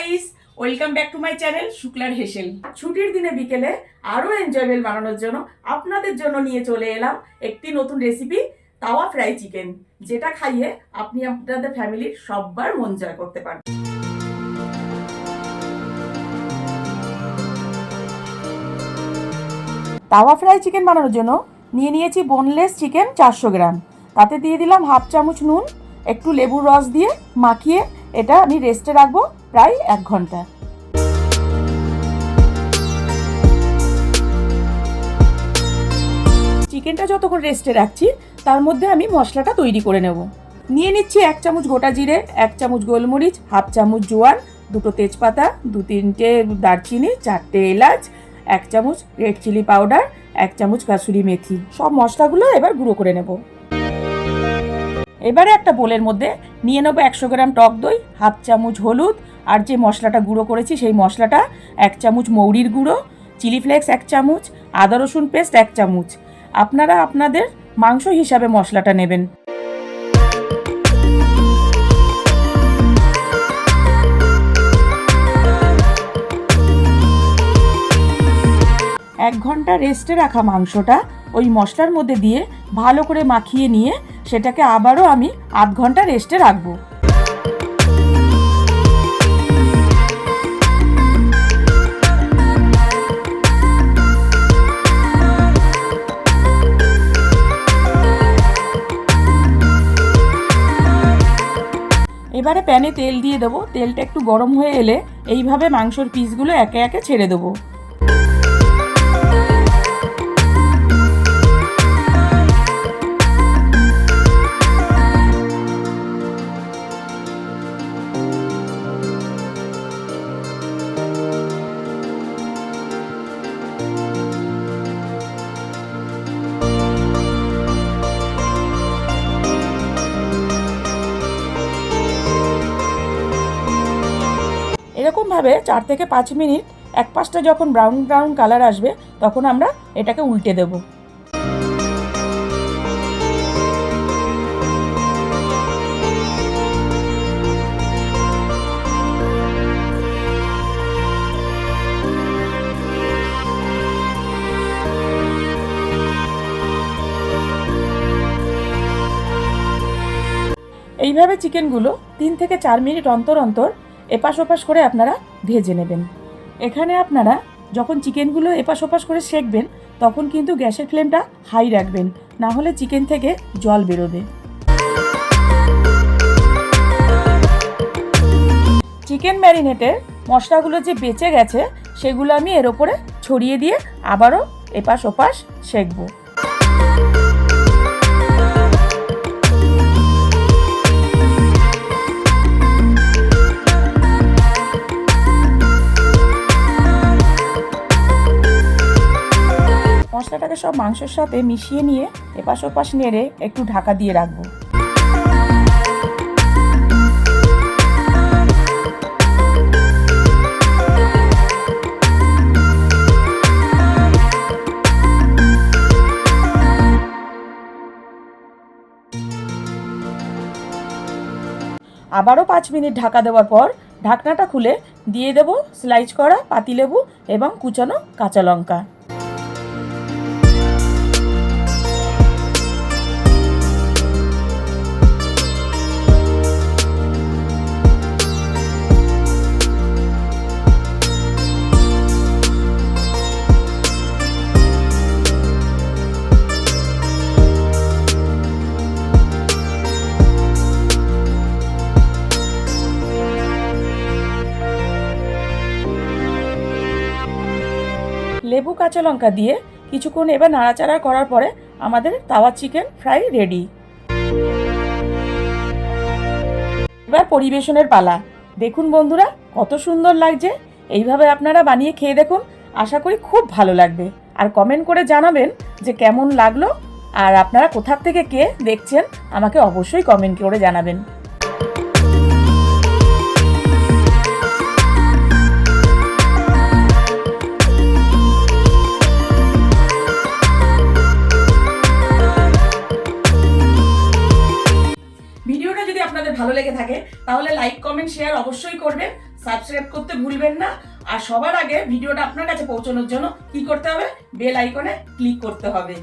Guys, welcome back to my channel শুক্লার হেসেল। ছুটির দিনে বিকেলে আরও এনজয়েবল বানানোর জন্য আপনাদের জন্য নিয়ে চলে এলাম একটি নতুন রেসিপি, তাওয়া ফ্রাই চিকেন, যেটা খাইয়ে আপনি আপনাদের ফ্যামিলির সবার মন জয় করতে পারেন। তাওয়া ফ্রাই চিকেন বানানোর জন্য নিয়ে নিয়েছি বোনলেস চিকেন 400 গ্রাম। তাতে দিয়ে দিলাম হাফ চামচ নুন, একটু লেবুর রস দিয়ে মাখিয়ে এটা আমি রেস্টে রাখবো প্রায় 1 ঘন্টা। চিকেনটা যতক্ষণ রেস্টে রাখছি তার মধ্যে আমি মশলাটা তৈরি করে নেব। নিয়ে নিচ্ছি 1 চামচ গোটা জিরে, 1 চামচ গোলমরিচ, হাফ চামচ জোয়ান, 2টো তেজপাতা, 2-3টে দারচিনি, 4টে এলাচ, 1 চামচ রেড চিলি পাউডার, 1 চামচ কাসুরি মেথি। সব মশলাগুলো এবার গুঁড়ো করে নেব। এবারে একটা বোলের মধ্যে নিয়ে নেবো 100 গ্রাম টক দই, হাফ চামচ হলুদ, আর যে মশলাটা গুঁড়ো করেছি সেই মশলাটা, 1 চামচ মৌরির গুঁড়ো, চিলি ফ্লেক্স 1 চামচ, আদা রসুন পেস্ট 1 চামচ। আপনারা আপনাদের মাংস হিসাবে মশলাটা নেবেন। এক ঘন্টা রেস্টে রাখা মাংসটা ওই মশলার মধ্যে দিয়ে ভালো করে মাখিয়ে নিয়ে সেটাকে আবারও আমি 8 ঘন্টা রেস্টে রাখবো। এবারে প্যানে তেল দিয়ে দেবো। তেলটা একটু গরম হয়ে এলে এইভাবে মাংসর পিসগুলো একে একে ছেড়ে দেবো। এরকমভাবে 4 থেকে 5 মিনিট এক পাশটা যখন ব্রাউন ব্রাউন কালার আসবে তখন আমরা এটাকে উল্টে দেব। এইভাবে চিকেনগুলো 3 থেকে 4 মিনিট অন্তর অন্তর এপাশ ওপাশ করে আপনারা ভেজে নেবেন। এখানে আপনারা যখন চিকেনগুলো এপাশ ওপাশ করে সেঁকবেন তখন কিন্তু গ্যাসের ফ্লেমটা হাই রাখবেন, না হলে চিকেন থেকে জল বেরোবে। চিকেন ম্যারিনেটের মশলাগুলো যে বেঁচে গেছে সেগুলো আমি এর ওপরে ছড়িয়ে দিয়ে আবারও এপাশ ওপাশ সেঁকবো। মশলাটাকে সব মাংসের সাথে মিশিয়ে নিয়ে এপাশ ওপাশ নেড়ে একটু ঢাকা দিয়ে রাখবো। আবারও 5 মিনিট ঢাকা দেওয়ার পর ঢাকনাটা খুলে দিয়ে দেবো স্লাইস করা পাতিলেবু এবং কুচানো কাঁচা লঙ্কা। লেবু কাঁচা লঙ্কা দিয়ে কিছুক্ষণ এবার নাড়াচাড়া করার পরে আমাদের তাওয়া চিকেন ফ্রাই রেডি। এবার পরিবেশনের পালা। দেখুন বন্ধুরা কত সুন্দর লাগছে। এইভাবে আপনারা বানিয়ে খেয়ে দেখুন, আশা করি খুব ভালো লাগবে। আর কমেন্ট করে জানাবেন যে কেমন লাগলো, আর আপনারা কোথা থেকে কে দেখছেন আমাকে অবশ্যই কমেন্ট করে জানাবেন। ভালো লেগে থাকে তাহলে লাইক কমেন্ট কমেন্ট শেয়ার অবশ্যই করবেন, সাবস্ক্রাইব করতে ভুলবেন না। আর সবার আগে ভিডিওটা আপনার কাছে পৌঁছানোর জন্য কি করতে হবে? বেল আইকনে ক্লিক করতে হবে।